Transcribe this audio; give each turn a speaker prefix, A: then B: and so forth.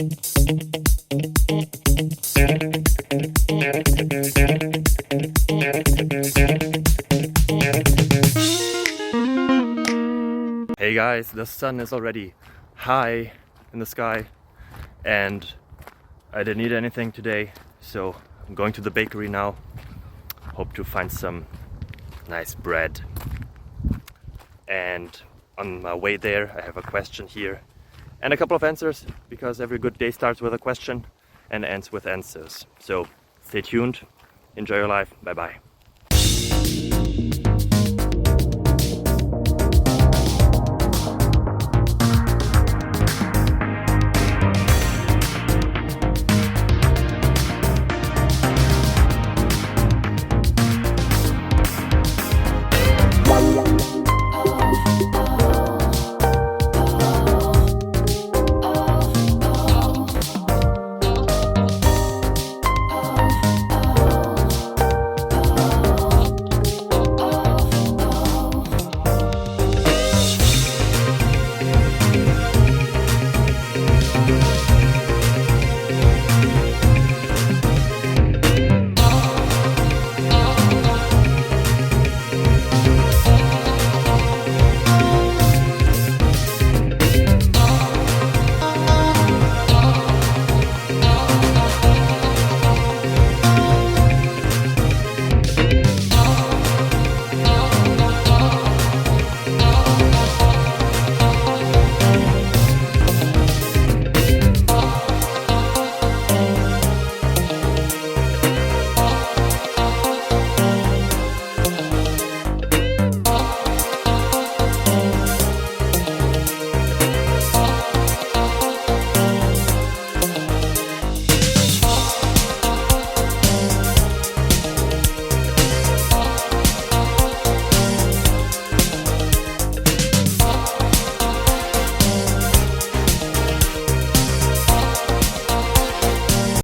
A: Hey guys, the sun is already high in the sky and I didn't eat anything today, so I'm going to the bakery now. Hope to find some nice bread. And on my way there I have a question here and a couple of answers, because every good day starts with a question and ends with answers. So stay tuned, enjoy your life, bye bye.